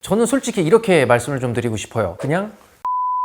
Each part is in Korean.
저는 솔직히 이렇게 말씀을 좀 드리고 싶어요. 그냥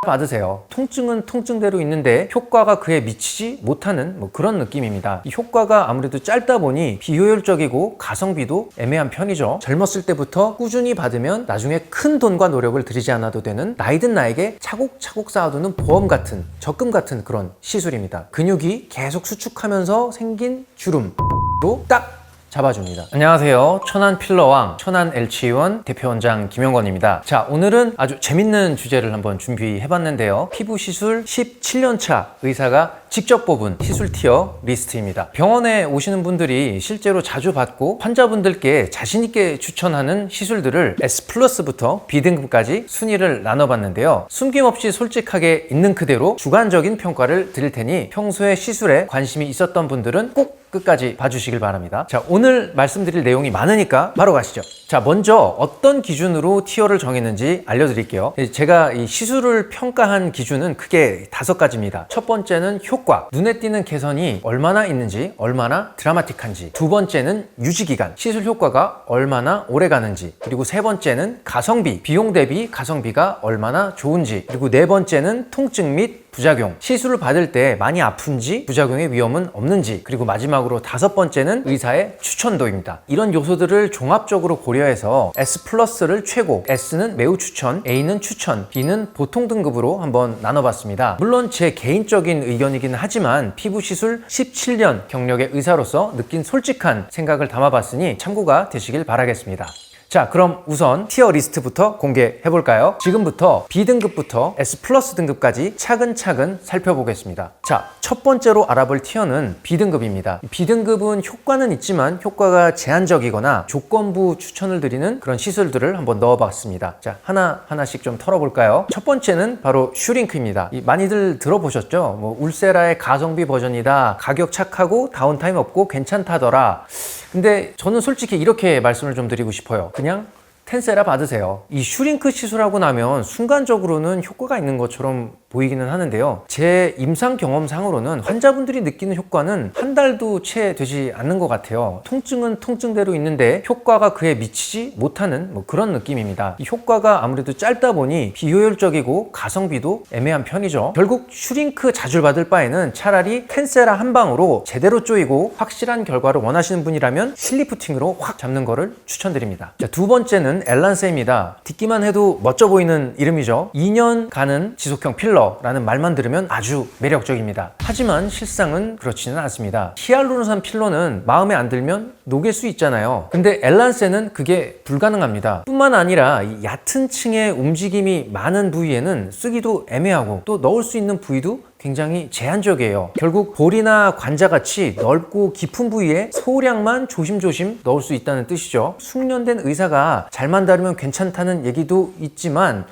받으세요. 통증은 통증대로 있는데 효과가 그에 미치지 못하는 그런 느낌입니다. 이 효과가 아무래도 짧다 보니 비효율적이고 가성비도 애매한 편이죠. 젊었을 때부터 꾸준히 받으면 나중에 큰 돈과 노력을 들이지 않아도 되는 나이든 나에게 차곡차곡 쌓아두는 보험 같은, 적금 같은 그런 시술입니다. 근육이 계속 수축하면서 생긴 주름으로 딱 잡아줍니다. 안녕하세요. 천안 필러왕, 천안 LC원 대표원장 김영건입니다. 자, 오늘은 아주 재밌는 주제를 한번 준비해봤는데요. 피부 시술 17년차 의사가 직접 뽑은 시술 티어 리스트입니다. 병원에 오시는 분들이 실제로 자주 받고 환자분들께 자신있게 추천하는 시술들을 S+부터 B등급까지 순위를 나눠봤는데요. 숨김없이 솔직하게 있는 그대로 주관적인 평가를 드릴 테니 평소에 시술에 관심이 있었던 분들은 꼭 끝까지 봐주시길 바랍니다. 자, 오늘 말씀드릴 내용이 많으니까 바로 가시죠. 자, 먼저 어떤 기준으로 티어를 정했는지 알려드릴게요. 제가 이 시술을 평가한 기준은 크게 5가지입니다. 첫 번째는 효과, 눈에 띄는 개선이 얼마나 있는지, 얼마나 드라마틱한지. 두 번째는 유지기간, 시술 효과가 얼마나 오래 가는지. 그리고 세 번째는 가성비, 비용 대비 가성비가 얼마나 좋은지. 그리고 네 번째는 통증 및 부작용, 시술을 받을 때 많이 아픈지, 부작용의 위험은 없는지. 그리고 마지막으로 5번째는 의사의 추천도입니다. 이런 요소들을 종합적으로 고려해서 S+를 최고, S는 매우 추천, A는 추천, B는 보통 등급으로 한번 나눠봤습니다. 물론 제 개인적인 의견이긴 하지만 피부 시술 17년 경력의 의사로서 느낀 솔직한 생각을 담아봤으니 참고가 되시길 바라겠습니다. 자, 그럼 우선 티어 리스트부터 공개해볼까요? 지금부터 B등급부터 S+ 등급까지 차근차근 살펴보겠습니다. 자, 첫 번째로 알아볼 티어는 B등급입니다. B등급은 효과는 있지만 효과가 제한적이거나 조건부 추천을 드리는 그런 시술들을 한번 넣어봤습니다. 자, 하나씩 좀 털어볼까요? 첫 번째는 바로 슈링크입니다. 많이들 들어보셨죠? 울세라의 가성비 버전이다, 가격 착하고 다운타임 없고 괜찮다더라. 근데 저는 솔직히 이렇게 말씀을 좀 드리고 싶어요. 그냥 텐세라 받으세요. 이 슈링크 시술하고 나면 순간적으로는 효과가 있는 것처럼 보이기는 하는데요. 제 임상 경험상으로는 환자분들이 느끼는 효과는 한 달도 채 되지 않는 것 같아요. 통증은 통증대로 있는데 효과가 그에 미치지 못하는 그런 느낌입니다. 이 효과가 아무래도 짧다 보니 비효율적이고 가성비도 애매한 편이죠. 결국 슈링크 자주 받을 바에는 차라리 텐세라 한 방으로 제대로 조이고 확실한 결과를 원하시는 분이라면 실리프팅으로 확 잡는 거를 추천드립니다. 자, 두 번째는 엘란세입니다. 듣기만 해도 멋져 보이는 이름이죠. 2년 가는 지속형 필러라는 말만 들으면 아주 매력적입니다. 하지만 실상은 그렇지는 않습니다. 히알루론산 필러는 마음에 안 들면 녹일 수 있잖아요. 근데 엘란세는 그게 불가능합니다. 뿐만 아니라 이 얕은 층의 움직임이 많은 부위에는 쓰기도 애매하고 또 넣을 수 있는 부위도 굉장히 제한적이에요. 결국 볼이나 관자같이 넓고 깊은 부위에 소량만 조심조심 넣을 수 있다는 뜻이죠. 숙련된 의사가 잘만 다루면 괜찮다는 얘기도 있지만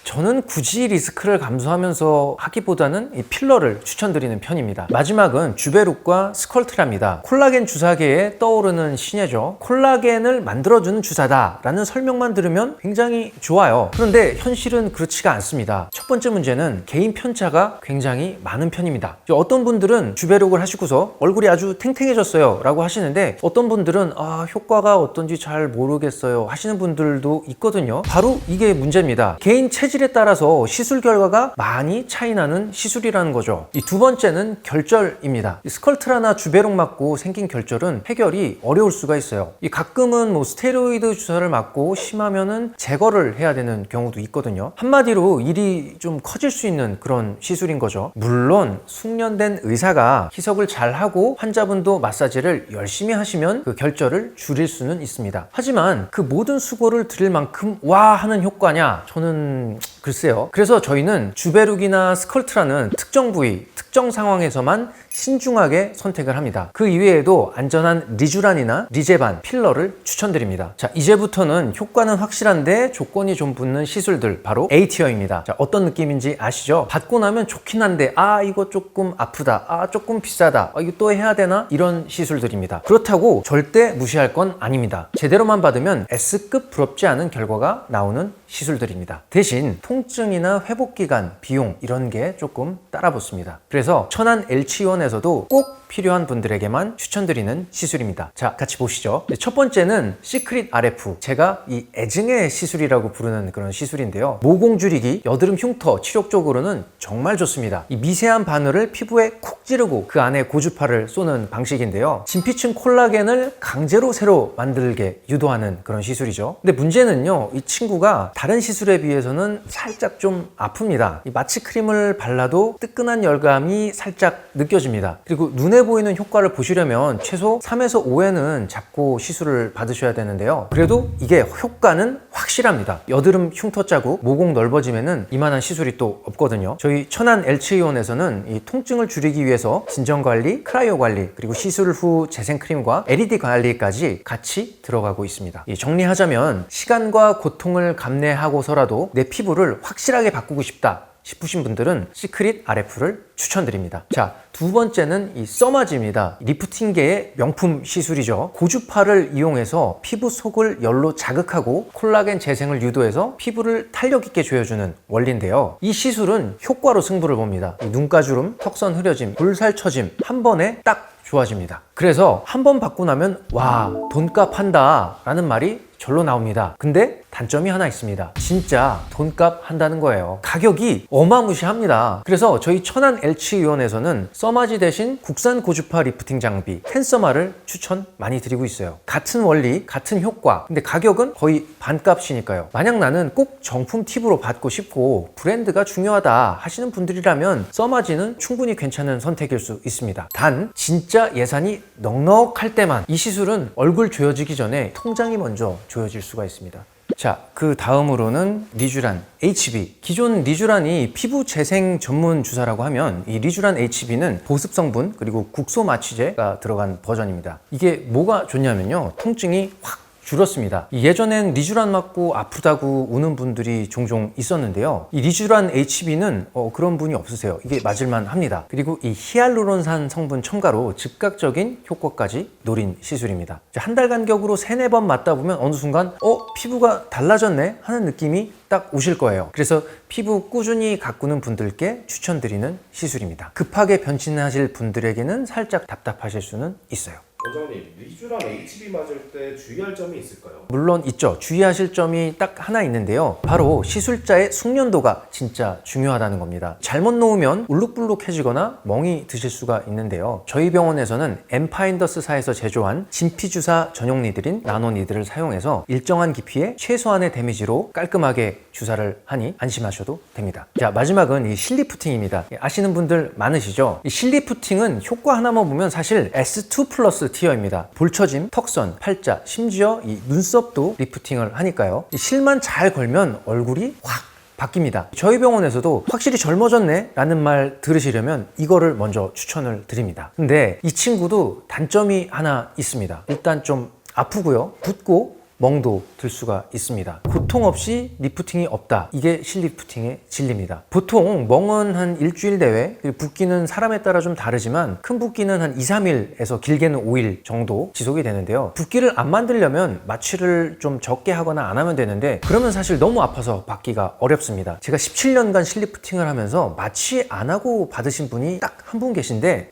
저는 굳이 리스크를 감수하면서 하기보다는 이 필러를 추천드리는 편입니다. 마지막은 주베룩과 스컬트라입니다. 콜라겐 주사계에 떠오르는 신예죠. 콜라겐을 만들어주는 주사다라는 설명만 들으면 굉장히 좋아요. 그런데 현실은 그렇지가 않습니다. 첫 번째 문제는 개인 편차가 굉장히 많은 편입니다. 어떤 분들은 주베룩을 하시고서 얼굴이 아주 탱탱해졌어요 라고 하시는데 어떤 분들은 효과가 어떤지 잘 모르겠어요 하시는 분들도 있거든요. 바로 이게 문제입니다. 개인 체질에 따라서 시술 결과가 많이 차이나는 시술이라는 거죠. 이 두 번째는 결절입니다. 스컬트라나 주베룩 맞고 생긴 결절은 해결이 어려울 수가 있어요. 가끔은 스테로이드 주사를 맞고 심하면은 제거를 해야 되는 경우도 있거든요. 한마디로 일이 좀 커질 수 있는 그런 시술인 거죠. 물론 숙련된 의사가 희석을 잘 하고 환자분도 마사지를 열심히 하시면 그 결절을 줄일 수는 있습니다. 하지만 그 모든 수고를 들일 만큼 와 하는 효과냐? 저는 글쎄요. 그래서 저희는 주베룩이나 스컬트라는 특정 부위, 특정 상황에서만 신중하게 선택을 합니다. 그 이외에도 안전한 리쥬란이나 리제반, 필러를 추천드립니다. 자, 이제부터는 효과는 확실한데 조건이 좀 붙는 시술들, 바로 A티어입니다. 자, 어떤 느낌인지 아시죠? 받고 나면 좋긴 한데 이거 조금 아프다, 조금 비싸다, 이거 또 해야 되나? 이런 시술들입니다. 그렇다고 절대 무시할 건 아닙니다. 제대로만 받으면 S급 부럽지 않은 결과가 나오는 시술들입니다. 대신 통증이나 회복기간, 비용 이런 게 조금 따라붙습니다. 그래서 천안 LC원에서도 꼭 필요한 분들에게만 추천드리는 시술입니다. 자, 같이 보시죠. 첫 번째는 시크릿 RF. 제가 이 애증의 시술이라고 부르는 그런 시술인데요. 모공 줄이기, 여드름 흉터 치료 쪽으로는 정말 좋습니다. 이 미세한 바늘을 피부에 콕 찌르고 그 안에 고주파를 쏘는 방식인데요. 진피층 콜라겐을 강제로 새로 만들게 유도하는 그런 시술이죠. 근데 문제는요, 이 친구가 다른 시술에 비해서는 살짝 좀 아픕니다. 이 마취 크림을 발라도 뜨끈한 열감이 살짝 느껴집니다. 그리고 눈에 보이는 효과를 보시려면 최소 3에서 5회는 잡고 시술을 받으셔야 되는데요. 그래도 이게 효과는 확실합니다. 여드름 흉터 자국, 모공 넓어짐에는 이만한 시술이 또 없거든요. 저희 천안 LH의원에서는 이 통증을 줄이기 위해서 진정관리, 크라이오 관리, 그리고 시술 후 재생크림과 LED 관리까지 같이 들어가고 있습니다. 정리하자면 시간과 고통을 감내하고서라도 내 피부를 확실하게 바꾸고 싶다 싶으신 분들은 시크릿 RF를 추천드립니다. 자, 두 번째는 이 써마지입니다. 리프팅계의 명품 시술이죠. 고주파를 이용해서 피부 속을 열로 자극하고 콜라겐 재생을 유도해서 피부를 탄력 있게 조여주는 원리인데요. 이 시술은 효과로 승부를 봅니다. 눈가주름, 턱선 흐려짐, 볼살 처짐 한 번에 딱 좋아집니다. 그래서 한 번 받고 나면 와, 돈값 한다 라는 말이 절로 나옵니다. 근데 단점이 하나 있습니다. 진짜 돈값 한다는 거예요. 가격이 어마무시합니다. 그래서 저희 천안 LH의원에서는 써마지 대신 국산 고주파 리프팅 장비 텐서마를 추천 많이 드리고 있어요. 같은 원리, 같은 효과, 근데 가격은 거의 반값이니까요. 만약 나는 꼭 정품 팁으로 받고 싶고 브랜드가 중요하다 하시는 분들이라면 써마지는 충분히 괜찮은 선택일 수 있습니다. 단 진짜 예산이 넉넉할 때만 이 시술은 얼굴 조여지기 전에 통장이 먼저 조여질 수가 있습니다. 자, 그 다음으로는 리쥬란 HB. 기존 리쥬란이 피부 재생 전문 주사라고 하면 이 리쥬란 HB는 보습 성분 그리고 국소 마취제가 들어간 버전입니다. 이게 뭐가 좋냐면요, 통증이 확 줄었습니다. 예전엔 리쥬란 맞고 아프다고 우는 분들이 종종 있었는데요. 이 리쥬란 HB는 그런 분이 없으세요. 이게 맞을만 합니다. 그리고 이 히알루론산 성분 첨가로 즉각적인 효과까지 노린 시술입니다. 한 달 간격으로 3-4번 맞다 보면 어느 순간 피부가 달라졌네 하는 느낌이 딱 오실 거예요. 그래서 피부 꾸준히 가꾸는 분들께 추천드리는 시술입니다. 급하게 변신하실 분들에게는 살짝 답답하실 수는 있어요. 원장님, 리쥬란 HB 맞을 때 주의할 점이 있을까요? 물론 있죠. 주의하실 점이 딱 하나 있는데요. 바로 시술자의 숙련도가 진짜 중요하다는 겁니다. 잘못 놓으면 울룩불룩해지거나 멍이 드실 수가 있는데요. 저희 병원에서는 엠파인더스사에서 제조한 진피주사 전용 니들인 나노 니들을 사용해서 일정한 깊이에 최소한의 데미지로 깔끔하게 주사를 하니 안심하셔도 됩니다. 자, 마지막은 이 실리프팅입니다. 아시는 분들 많으시죠? 이 실리프팅은 효과 하나만 보면 사실 S2 플러스 티어입니다. 볼처짐, 턱선, 팔자, 심지어 이 눈썹도 리프팅을 하니까요. 이 실만 잘 걸면 얼굴이 확 바뀝니다. 저희 병원에서도 확실히 젊어졌네 라는 말 들으시려면 이거를 먼저 추천을 드립니다. 근데 이 친구도 단점이 하나 있습니다. 일단 좀 아프고요, 붓고 멍도 들 수가 있습니다. 고통 없이 리프팅이 없다. 이게 실리프팅의 진리입니다. 보통 멍은 한 일주일 내외, 붓기는 사람에 따라 좀 다르지만 큰 붓기는 한 2-3일에서 길게는 5일 정도 지속이 되는데요. 붓기를 안 만들려면 마취를 좀 적게 하거나 안 하면 되는데 그러면 사실 너무 아파서 받기가 어렵습니다. 제가 17년간 실리프팅을 하면서 마취 안 하고 받으신 분이 딱 한 분 계신데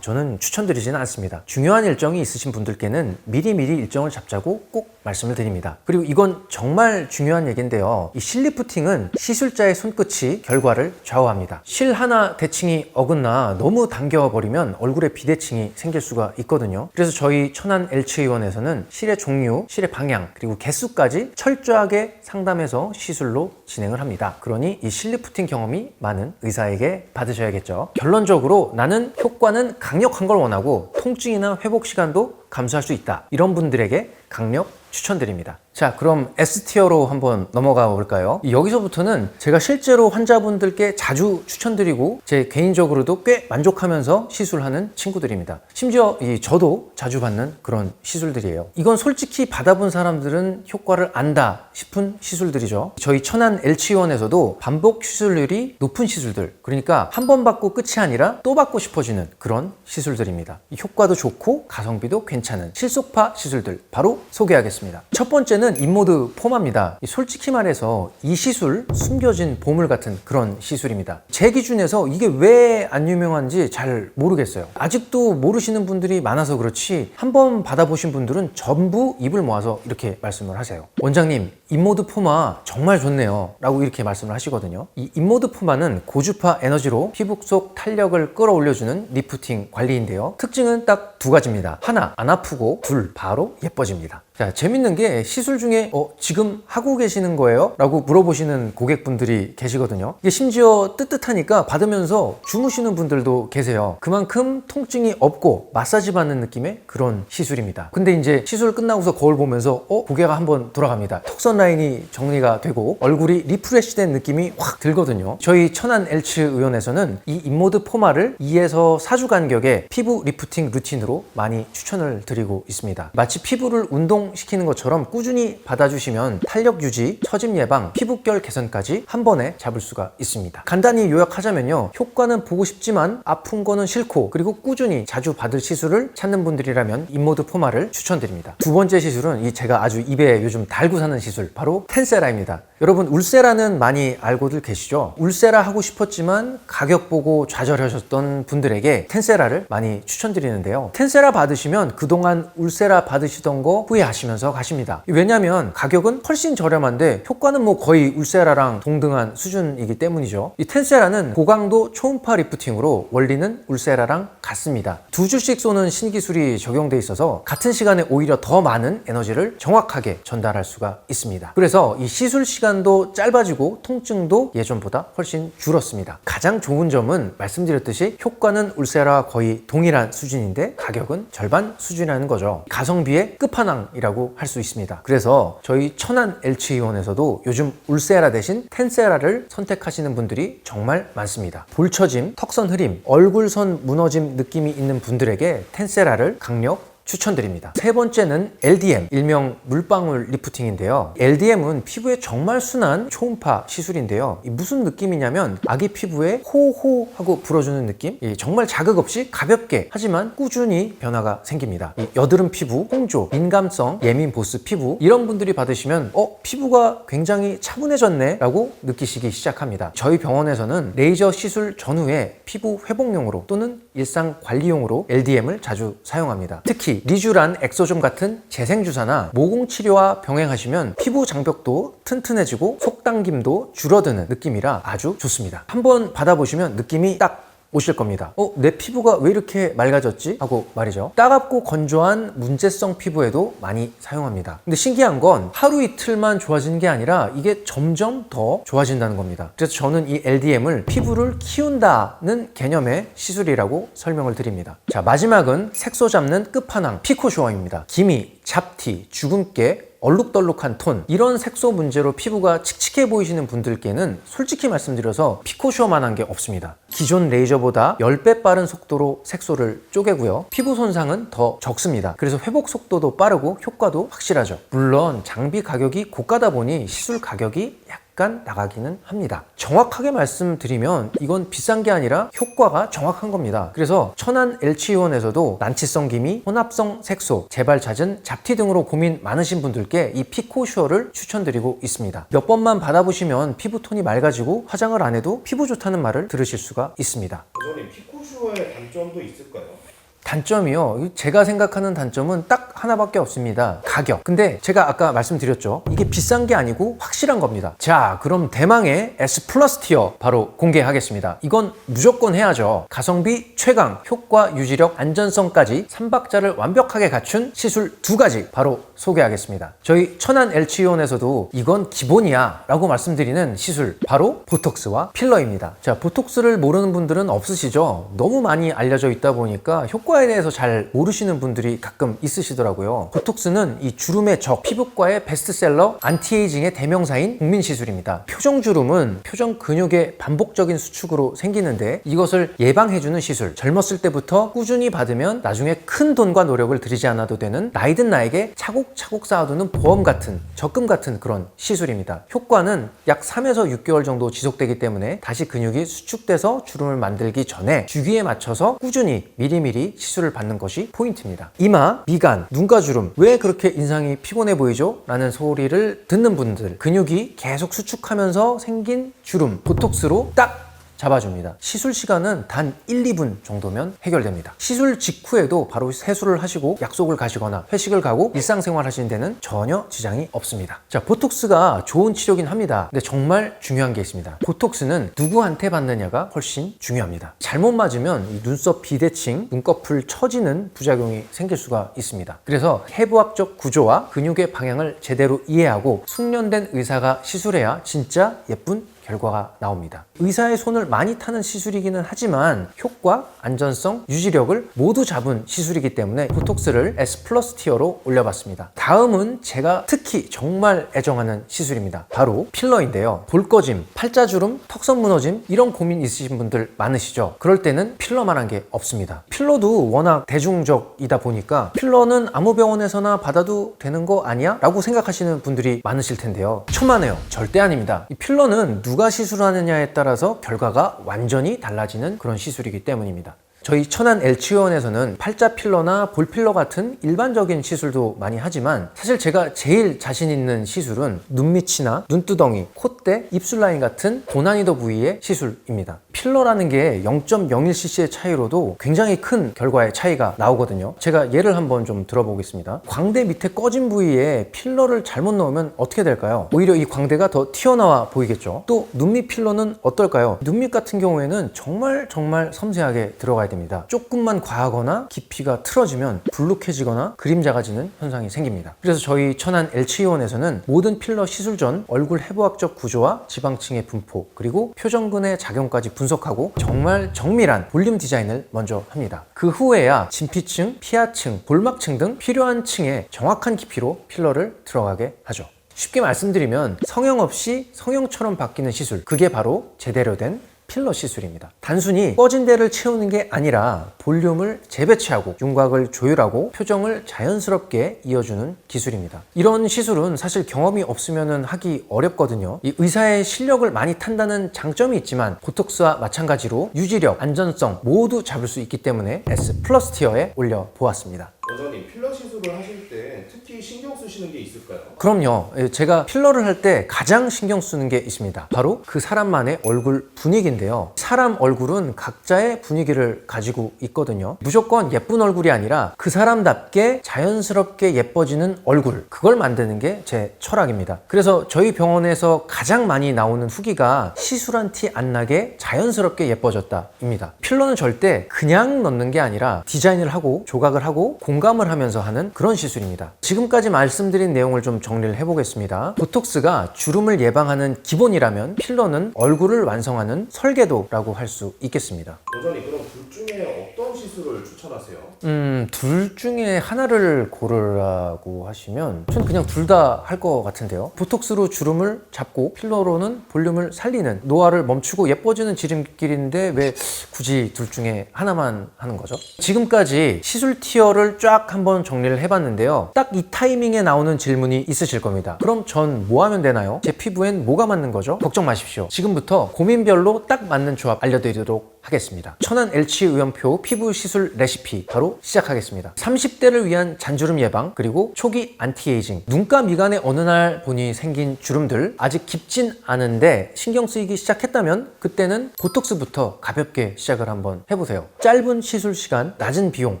저는 추천드리지는 않습니다. 중요한 일정이 있으신 분들께는 미리미리 일정을 잡자고 꼭 말씀을 드립니다. 그리고 이건 정말 중요한 얘기인데요. 이 실리프팅은 시술자의 손끝이 결과를 좌우합니다. 실 하나 대칭이 어긋나 너무 당겨버리면 얼굴에 비대칭이 생길 수가 있거든요. 그래서 저희 천안 LH의원에서는 실의 종류, 실의 방향, 그리고 개수까지 철저하게 상담해서 시술로 진행을 합니다. 그러니 이 실리프팅 경험이 많은 의사에게 받으셔야겠죠. 결론적으로 나는 효과는 강력한 걸 원하고 통증이나 회복 시간도 감수할 수 있다. 이런 분들에게 강력 추천드립니다. 자, 그럼 S티어로 한번 넘어가 볼까요? 여기서부터는 제가 실제로 환자분들께 자주 추천드리고 제 개인적으로도 꽤 만족하면서 시술하는 친구들입니다. 심지어 저도 자주 받는 그런 시술들이에요. 이건 솔직히 받아본 사람들은 효과를 안다 싶은 시술들이죠. 저희 천안 LH의원에서도 반복 시술률이 높은 시술들, 그러니까 한 번 받고 끝이 아니라 또 받고 싶어지는 그런 시술들입니다. 효과도 좋고 가성비도 괜찮습니다. 괜찮은 실속파 시술들 바로 소개하겠습니다. 첫 번째는 인모드 포마입니다. 솔직히 말해서 이 시술 숨겨진 보물 같은 그런 시술입니다. 제 기준에서 이게 왜 안 유명한지 잘 모르겠어요. 아직도 모르시는 분들이 많아서 그렇지 한번 받아보신 분들은 전부 입을 모아서 이렇게 말씀을 하세요. 원장님, 인모드 포마 정말 좋네요 라고 이렇게 말씀을 하시거든요. 이 인모드 포마는 고주파 에너지로 피부 속 탄력을 끌어올려주는 리프팅 관리인데요. 특징은 딱 두 가지입니다. 하나, 안 아프고, 둘, 바로 예뻐집니다. 자, 재밌는 게 시술 중에 지금 하고 계시는 거예요? 라고 물어보시는 고객분들이 계시거든요. 이게 심지어 뜨뜻하니까 받으면서 주무시는 분들도 계세요. 그만큼 통증이 없고 마사지 받는 느낌의 그런 시술입니다. 근데 이제 시술 끝나고서 거울 보면서 고개가 한번 돌아갑니다. 턱선 라인이 정리가 되고 얼굴이 리프레시된 느낌이 확 들거든요. 저희 천안 엘츠 의원에서는 이 인모드 포마를 2에서 4주 간격의 피부 리프팅 루틴으로 많이 추천을 드리고 있습니다. 마치 피부를 운동시키는 것처럼 꾸준히 받아주시면 탄력 유지, 처짐 예방, 피부결 개선까지 한 번에 잡을 수가 있습니다. 간단히 요약하자면요, 효과는 보고 싶지만 아픈 거는 싫고 그리고 꾸준히 자주 받을 시술을 찾는 분들이라면 인모드 포마를 추천드립니다. 두 번째 시술은 이 제가 아주 입에 요즘 달고 사는 시술, 바로 텐세라입니다. 여러분, 울세라는 많이 알고들 계시죠? 울세라 하고 싶었지만 가격 보고 좌절하셨던 분들에게 텐세라를 많이 추천드리는데요. 텐세라 받으시면 그동안 울세라 받으시던 거 후회하시면서 가십니다. 왜냐면 가격은 훨씬 저렴한데 효과는 뭐 거의 울세라랑 동등한 수준이기 때문이죠. 이 텐세라는 고강도 초음파 리프팅으로 원리는 울세라랑 같습니다. 두 주씩 쏘는 신기술이 적용돼 있어서 같은 시간에 오히려 더 많은 에너지를 정확하게 전달할 수가 있습니다. 그래서 이 시술 시간도 짧아지고 통증도 예전보다 훨씬 줄었습니다. 가장 좋은 점은 말씀드렸듯이 효과는 울세라와 거의 동일한 수준인데 가격은 절반 수준이라는 거죠. 가성비의 끝판왕이라고 할 수 있습니다. 그래서 저희 천안 엘츠 의원에서도 요즘 울세라 대신 텐세라를 선택하시는 분들이 정말 많습니다. 볼처짐, 턱선 흐림, 얼굴선 무너짐 느낌이 있는 분들에게 텐세라를 강력 추천드립니다. 세 번째는 LDM, 일명 물방울 리프팅인데요. LDM은 피부에 정말 순한 초음파 시술인데요. 무슨 느낌이냐면 아기 피부에 호호 하고 불어주는 느낌? 정말 자극 없이 가볍게 하지만 꾸준히 변화가 생깁니다. 여드름 피부, 홍조, 민감성, 예민 보스 피부, 이런 분들이 받으시면 피부가 굉장히 차분해졌네 라고 느끼시기 시작합니다. 저희 병원에서는 레이저 시술 전후에 피부 회복용으로 또는 일상 관리용으로 LDM을 자주 사용합니다. 특히 리쥬란, 엑소좀 같은 재생주사나 모공치료와 병행하시면 피부 장벽도 튼튼해지고 속당김도 줄어드는 느낌이라 아주 좋습니다. 한번 받아보시면 느낌이 딱 오실 겁니다. 내 피부가 왜 이렇게 맑아졌지? 하고 말이죠. 따갑고 건조한 문제성 피부에도 많이 사용합니다. 근데 신기한 건 하루 이틀만 좋아지는 게 아니라 이게 점점 더 좋아진다는 겁니다. 그래서 저는 이 LDM을 피부를 키운다는 개념의 시술이라고 설명을 드립니다. 자, 마지막은 색소 잡는 끝판왕 피코쇼어입니다. 기미, 잡티, 주근깨, 얼룩덜룩한 톤, 이런 색소 문제로 피부가 칙칙해 보이시는 분들께는 솔직히 말씀드려서 피코쇼만한 게 없습니다. 기존 레이저보다 10배 빠른 속도로 색소를 쪼개고요. 피부 손상은 더 적습니다. 그래서 회복 속도도 빠르고 효과도 확실하죠. 물론 장비 가격이 고가다 보니 시술 가격이 약간 나가기는 합니다. 정확하게 말씀드리면 이건 비싼 게 아니라 효과가 정확한 겁니다. 그래서 천안 엘츠 의원에서도 난치성 기미, 혼합성 색소, 재발 잦은 잡티 등으로 고민 많으신 분들께 이 피코슈어를 추천드리고 있습니다. 몇 번만 받아보시면 피부톤이 맑아지고 화장을 안 해도 피부 좋다는 말을 들으실 수가 있습니다. 원장님, 피코슈어의 단점도 있을까요? 단점이요. 제가 생각하는 단점은 딱 하나밖에 없습니다. 가격. 근데 제가 아까 말씀드렸죠. 이게 비싼 게 아니고 확실한 겁니다. 자, 그럼 대망의 S 플러스 티어 바로 공개하겠습니다. 이건 무조건 해야죠. 가성비 최강, 효과 유지력, 안전성까지 3박자를 완벽하게 갖춘 시술 두 가지 바로 소개하겠습니다. 저희 천안 엘츠 의원에서도 이건 기본이야 라고 말씀드리는 시술, 바로 보톡스와 필러입니다. 자, 보톡스를 모르는 분들은 없으시죠? 너무 많이 알려져 있다 보니까 효과에 대해서 잘 모르시는 분들이 가끔 있으시더라고요. 보톡스는 이 주름의 적, 피부과의 베스트셀러, 안티에이징의 대명사인 국민 시술입니다. 표정 주름은 표정 근육의 반복적인 수축으로 생기는데 이것을 예방해주는 시술. 젊었을 때부터 꾸준히 받으면 나중에 큰 돈과 노력을 들이지 않아도 되는 나이든 나에게 차곡차곡 쌓아두는 보험 같은, 적금 같은 그런 시술입니다. 효과는 약 3에서 6개월 정도 지속되기 때문에 다시 근육이 수축돼서 주름을 만들기 전에 주기에 맞춰서 꾸준히 미리미리 시술을 받는 것이 포인트입니다. 이마, 미간, 눈가 주름 왜 그렇게 인상이 피곤해 보이죠? 라는 소리를 듣는 분들, 근육이 계속 수축하면서 생긴 주름, 보톡스로 딱 잡아줍니다. 시술 시간은 단 1, 2분 정도면 해결됩니다. 시술 직후에도 바로 세수를 하시고 약속을 가시거나 회식을 가고 일상생활 하시는 데는 전혀 지장이 없습니다. 자, 보톡스가 좋은 치료긴 합니다. 근데 정말 중요한 게 있습니다. 보톡스는 누구한테 받느냐가 훨씬 중요합니다. 잘못 맞으면 이 눈썹 비대칭, 눈꺼풀 처지는 부작용이 생길 수가 있습니다. 그래서 해부학적 구조와 근육의 방향을 제대로 이해하고 숙련된 의사가 시술해야 진짜 예쁜 결과가 나옵니다. 의사의 손을 많이 타는 시술이기는 하지만 효과, 안전성, 유지력을 모두 잡은 시술이기 때문에 보톡스를 S 플러스 티어로 올려봤습니다. 다음은 제가 특히 정말 애정하는 시술입니다. 바로 필러인데요. 볼꺼짐, 팔자주름, 턱선 무너짐 이런 고민 있으신 분들 많으시죠? 그럴 때는 필러만한 게 없습니다. 필러도 워낙 대중적이다 보니까 필러는 아무 병원에서나 받아도 되는 거 아니야? 라고 생각하시는 분들이 많으실 텐데요. 천만에요. 절대 아닙니다. 이 필러는 누가 시술하느냐에 따라서 결과가 완전히 달라지는 그런 시술이기 때문입니다. 저희 천안 L치원에서는 팔자 필러나 볼 필러 같은 일반적인 시술도 많이 하지만 사실 제가 제일 자신 있는 시술은 눈밑이나 눈두덩이, 콧대, 입술 라인 같은 고난이도 부위의 시술입니다. 필러라는 게 0.01cc의 차이로도 굉장히 큰 결과의 차이가 나오거든요. 제가 예를 한번 좀 들어보겠습니다. 광대 밑에 꺼진 부위에 필러를 잘못 넣으면 어떻게 될까요? 오히려 이 광대가 더 튀어나와 보이겠죠. 또 눈밑 필러는 어떨까요? 눈밑 같은 경우에는 정말 섬세하게 들어가야 됩니다. 조금만 과하거나 깊이가 틀어지면 불룩해지거나 그림자가 지는 현상이 생깁니다. 그래서 저희 천안 L치원에서는 모든 필러 시술 전 얼굴 해부학적 구조와 지방층의 분포 그리고 표정근의 작용까지 분석하고 정말 정밀한 볼륨 디자인을 먼저 합니다. 그 후에야 진피층, 피하층, 볼막층 등 필요한 층에 정확한 깊이로 필러를 들어가게 하죠. 쉽게 말씀드리면 성형 없이 성형처럼 바뀌는 시술, 그게 바로 제대로 된 필러 시술입니다. 단순히 꺼진 데를 채우는 게 아니라 볼륨을 재배치하고 윤곽을 조율하고 표정을 자연스럽게 이어주는 기술입니다. 이런 시술은 사실 경험이 없으면 하기 어렵거든요. 이 의사의 실력을 많이 탄다는 장점이 있지만 보톡스와 마찬가지로 유지력, 안전성 모두 잡을 수 있기 때문에 S 플러스 티어에 올려보았습니다. 원장님, 필러 시술을 하실 때 특히 신경 쓰시는 게 있을까요? 그럼요. 제가 필러를 할 때 가장 신경 쓰는 게 있습니다. 바로 그 사람만의 얼굴 분위기인데요. 사람 얼굴은 각자의 분위기를 가지고 있거든요. 무조건 예쁜 얼굴이 아니라 그 사람답게 자연스럽게 예뻐지는 얼굴, 그걸 만드는 게 제 철학입니다. 그래서 저희 병원에서 가장 많이 나오는 후기가 시술한 티 안 나게 자연스럽게 예뻐졌다 입니다. 필러는 절대 그냥 넣는 게 아니라 디자인을 하고 조각을 하고 공감을 하면서 하는 그런 시술입니다. 지금까지 말씀드린 내용을 좀 정리를 해보겠습니다. 보톡스가 주름을 예방하는 기본이라면 필러는 얼굴을 완성하는 설계도라고 할 수 있겠습니다. 원장님, 그럼 둘 중에 어떤 시술을 추천하세요? 둘 중에 하나를 고르라고 하시면 전 그냥 둘 다 할 것 같은데요. 보톡스로 주름을 잡고 필러로는 볼륨을 살리는, 노화를 멈추고 예뻐지는 지름길인데 왜 굳이 둘 중에 하나만 하는 거죠? 지금까지 시술 티어를 쫙 한번 정리를 해봤는데요. 딱 이 타이밍에 나오는 질문이 있으실 겁니다. 그럼 전 뭐 하면 되나요? 제 피부엔 뭐가 맞는 거죠? 걱정 마십시오. 지금부터 고민별로 딱 맞는 조합 알려드리도록 하겠습니다. 천안 L치의원표 피부 시술 레시피 바로 시작하겠습니다. 30대를 위한 잔주름 예방, 그리고 초기 안티에이징, 눈가 미간에 어느 날 보니 생긴 주름들 아직 깊진 않은데 신경 쓰이기 시작했다면 그때는 보톡스부터 가볍게 시작을 한번 해보세요. 짧은 시술 시간, 낮은 비용,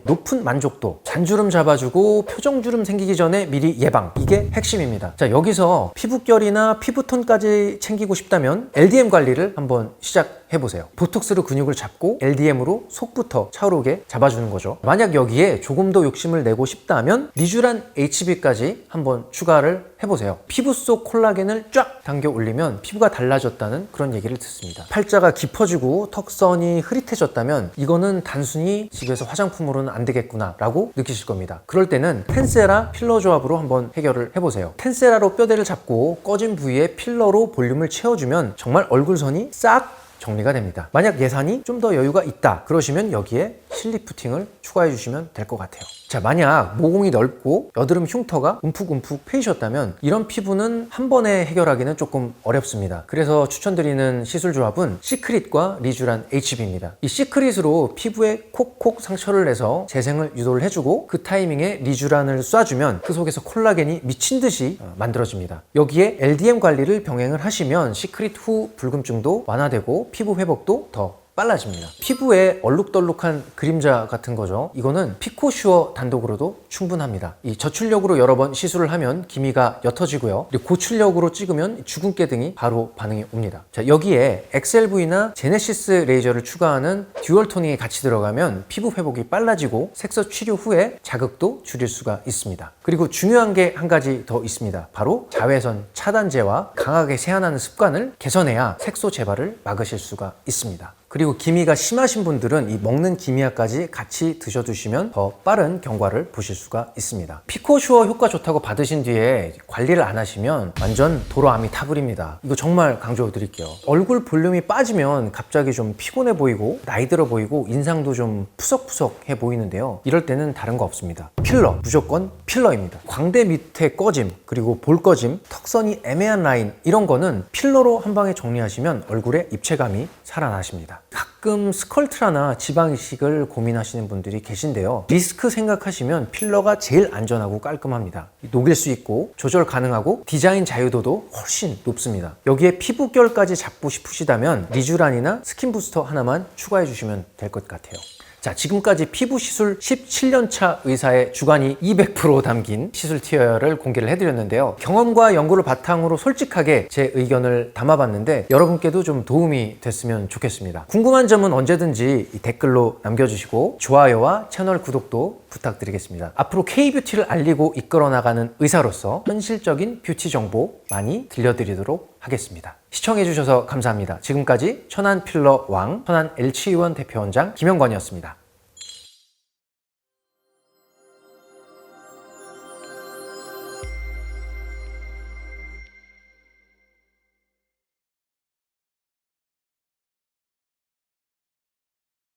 높은 만족도, 잔주름 잡아주고 표정주름 생기기 전에 미리 예방, 이게 핵심입니다. 자, 여기서 피부결이나 피부톤까지 챙기고 싶다면 LDM 관리를 한번 시작해보세요. 보톡스로 근육을 잡고 LDM으로 속부터 차오르게 잡아주는 거죠. 만약 여기에 조금 더 욕심을 내고 싶다면 리쥬란 HB까지 한번 추가를 해보세요. 피부 속 콜라겐을 쫙 당겨 올리면 피부가 달라졌다는 그런 얘기를 듣습니다. 팔자가 깊어지고 턱선이 흐릿해졌다면 이거는 단순히 집에서 화장품으로는 안 되겠구나 라고 느끼실 겁니다. 그럴 때는 텐세라 필러 조합으로 한번 해결을 해보세요. 텐세라로 뼈대를 잡고 꺼진 부위에 필러로 볼륨을 채워주면 정말 얼굴선이 싹 정리가 됩니다. 만약 예산이 좀 더 여유가 있다 그러시면 여기에 실리프팅을 추가해 주시면 될 것 같아요. 자, 만약 모공이 넓고 여드름 흉터가 움푹움푹 패이셨다면 이런 피부는 한 번에 해결하기는 조금 어렵습니다. 그래서 추천드리는 시술 조합은 시크릿과 리쥬란 HB입니다. 이 시크릿으로 피부에 콕콕 상처를 내서 재생을 유도를 해주고 그 타이밍에 리쥬란을 쏴주면 그 속에서 콜라겐이 미친 듯이 만들어집니다. 여기에 LDM 관리를 병행을 하시면 시크릿 후 붉음증도 완화되고 피부 회복도 더 빨라집니다. 피부에 얼룩덜룩한 그림자 같은 거죠. 이거는 피코슈어 단독으로도 충분합니다. 이 저출력으로 여러 번 시술을 하면 기미가 옅어지고요. 그리고 고출력으로 찍으면 주근깨 등이 바로 반응이 옵니다. 자, 여기에 XLV나 제네시스 레이저를 추가하는 듀얼 토닝이 같이 들어가면 피부 회복이 빨라지고 색소 치료 후에 자극도 줄일 수가 있습니다. 그리고 중요한 게 한 가지 더 있습니다. 바로 자외선 차단제와 강하게 세안하는 습관을 개선해야 색소 재발을 막으실 수가 있습니다. 그리고 기미가 심하신 분들은 이 먹는 기미약까지 같이 드셔두시면 더 빠른 경과를 보실 수가 있습니다. 피코슈어 효과 좋다고 받으신 뒤에 관리를 안 하시면 완전 도로아미 타블입니다. 이거 정말 강조드릴게요. 얼굴 볼륨이 빠지면 갑자기 좀 피곤해 보이고 나이 들어 보이고 인상도 좀 푸석푸석해 보이는데요. 이럴 때는 다른 거 없습니다. 필러, 무조건 필러입니다. 광대 밑에 꺼짐, 그리고 볼 꺼짐, 턱선이 애매한 라인 이런 거는 필러로 한 방에 정리하시면 얼굴에 입체감이 살아나십니다. 가끔 스컬트라나 지방 이식을 고민하시는 분들이 계신데요. 리스크 생각하시면 필러가 제일 안전하고 깔끔합니다. 녹일 수 있고 조절 가능하고 디자인 자유도도 훨씬 높습니다. 여기에 피부결까지 잡고 싶으시다면 리쥬란이나 스킨 부스터 하나만 추가해 주시면 될 것 같아요. 자, 지금까지 피부 시술 17년차 의사의 주관이 200% 담긴 시술 티어를 공개를 해드렸는데요. 경험과 연구를 바탕으로 솔직하게 제 의견을 담아봤는데 여러분께도 좀 도움이 됐으면 좋겠습니다. 궁금한 점은 언제든지 댓글로 남겨주시고 좋아요와 채널 구독도 부탁드리겠습니다. 앞으로 K-뷰티를 알리고 이끌어 나가는 의사로서 현실적인 뷰티 정보 많이 들려드리도록 하겠습니다. 시청해주셔서 감사합니다. 지금까지 천안 필러 왕, 천안 LC의원 대표원장 김영권이었습니다.